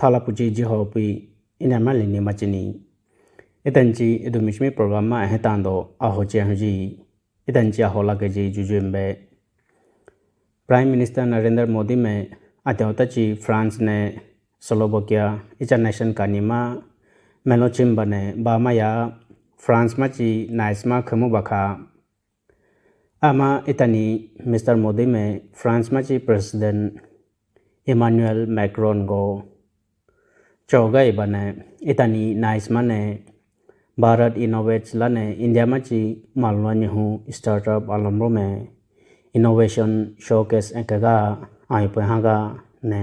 Thalapuji Jihopi in a Malini Machini. Etanji Edumishmi Programa Hetando Ahojaji, Etanjia Holagaji Jujumbe. Prime Minister Narendra Modi में अत्योताची France ने Slovakia international कानिमा मेलोचिम बने बामाया France मची नाइसमा खमु बखा आमा इतनी mister Modi में France मची प्रेसिडेंट इमानुएल मैक्रोन को चौगाई बने इतनी नाइसमा ने भारत इनोवेट्स लाने इंडिया मची मालवानी हूँ स्टार्टअप आलम्बो में इनोवेशन शोकेस एकगा आयुपहागा ने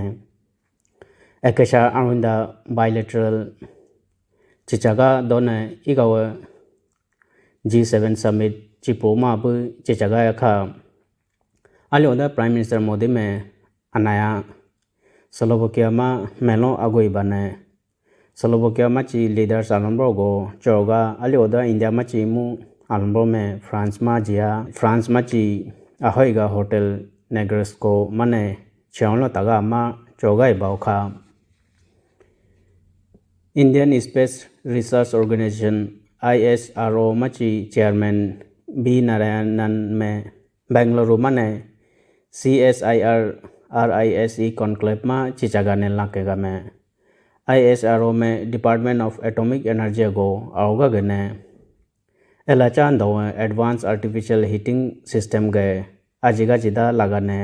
एकशा आरुंदा बायलैटरल चिचागा दोने इगाव G7 समिट चिपोमा बु चिचागा यखा आलियोदा प्राइम मिनिस्टर मोदी में अनाया स्लोवाकिया मा मेलो अगुई बने स्लोवाकिया माची लीडर्स आलम्ब्रो गो चौगा आलियोदा इंडिया माची मु आलम्ब्रो में फ्रांस मा जिया फ्रांस माची ahoiga hotel negresco mane chawlo taga ma chogai bauka Indian Space Research Organization ISRO machi chairman B Narayanan me Bangalore mane CSIR RISE conclave ma chichaga ne lakega me ISRO me Department of Atomic Energy go auga gane एलाचान दो advance artificial heating system गए आजिगा जिदा लगाने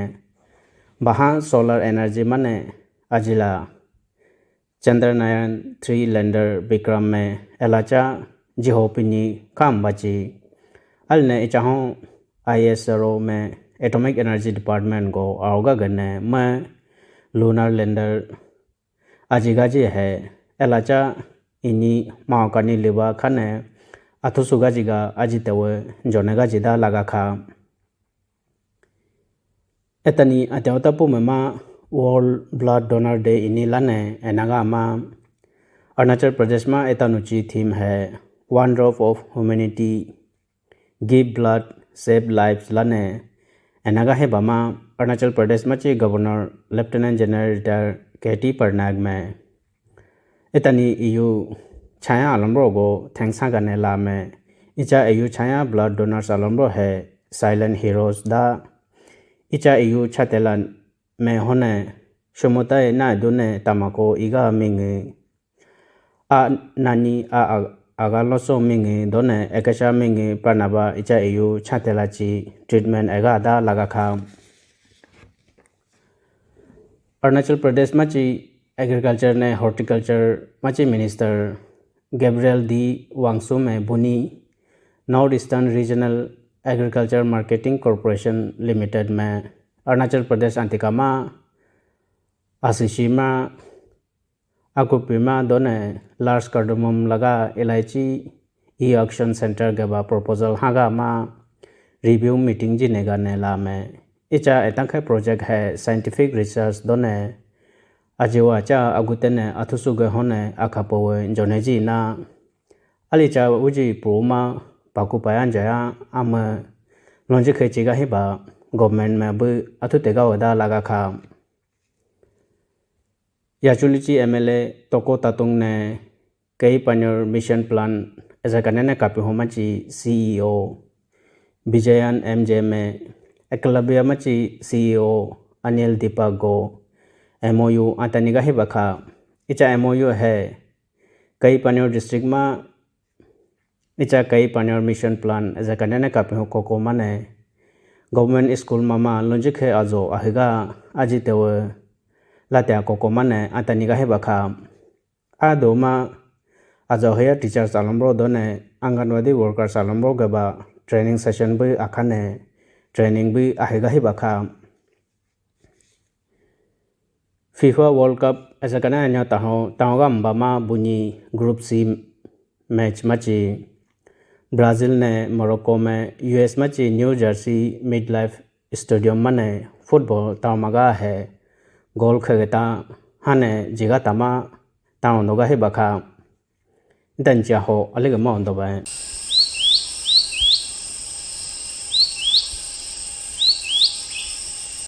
बहां solar energy मने अजिला Chandrayaan 3 lander Vikram में एलाचा जिहोपिनी काम बची अलने इचाहों ISRO में atomic energy department को आओगा गने मैं लूनर लैंडर आजिगा जी है एलाचा इनी माओकानी लिबा खाने अथुसुगा जिगा अजितवे जोनेगा जिदा लगा खा एतनी अत्यावता पुमेमा वर्ल्ड ब्लड डोनर डे इनी लाने एनागा मा अरुणाचल प्रदेश में एतानुची थीम है one drop of humanity give blood save lives लाने एनागा है बमा अरुणाचल प्रदेश में ची गवर्नर लेफ्टिनेंट जनरल रिटायर केटी परनाग में एतनी EU छाया आलम्ब्रो को थैंक्सा करने ला में इचा EU छाया ब्लड डोनर्स आलम्ब्रो है साइलेंट हीरोज दा इचा EU छतेलन में होने शुमताए ना दुने तमाको इगा मिंगे आ नानी आ आगालोसो मिंगे दोने एकशा मिंगे पनाबा इचा EU छतेलाची ट्रीटमेंट एगा दा लगा खा अरुणाचल प्रदेश मची एग्रीकल्चर ने हॉर्टिकल्चर मची मिनिस्टर Gabriel D. Wangsu में बुनी north eastern regional agriculture marketing corporation limited में अरुणाचल प्रदेश अंतिकामा आशिशिमा अकुपिमा दोने लार्ज कार्डमम लगा इलायची ई ऑक्शन सेंटर के बा प्रपोजल हागा मा रिव्यू मीटिंग जी नेगा नेला में इचा एतंखे प्रोजेक्ट है साइंटिफिक रिसर्च दोने अजिवा चा अगुतेने अथुसुगे होने अखापोवे जोनेजी ना अलिचा उजी पुमा पाकुपायान जया आम लोंजी खेचिगा हिबा गवर्नमेंट में बु अथुतेगा वदा लगा खा याचुलिची MLA तोको तातुंग ने कई पन्योर मिशन प्लान ऐसा करने ने कापी होमाची CEO विजयन MJ में एकलव्य मची CEO अनिल दीपक गो MOU आतनिगा ही बखा इचा MOU है कई पन्योर डिस्ट्रिक्ट में इचा कई पन्योर मिशन प्लान ऐसा करने ने कापी हो कोको माने गवर्नमेंट स्कूल मामा लॉजिक है आजो आहिगा आजितेव लात्या कोको माने आतनिगा ही बखा आदो मा आजो है टीचर्स आलम्ब्रो दोने आंगनवाड़ी वर्कर्स आलम्ब्रो गबा ट्रेनिंग सेशन भी आखाने ट्रेनिंग भी आहिगा ही बखा FIFA World Cup ऐसा करना है ना ताहोगा mbama बुनी ग्रुप C मैच मची ब्राज़ील ने मोरक्को में US मची new Jersey mid life stadium मने फुटबॉल तामगा है गोल खेगता हने जिगा तमा ताओ नोगा है बखा दंचा हो अलग मा होंदो बाय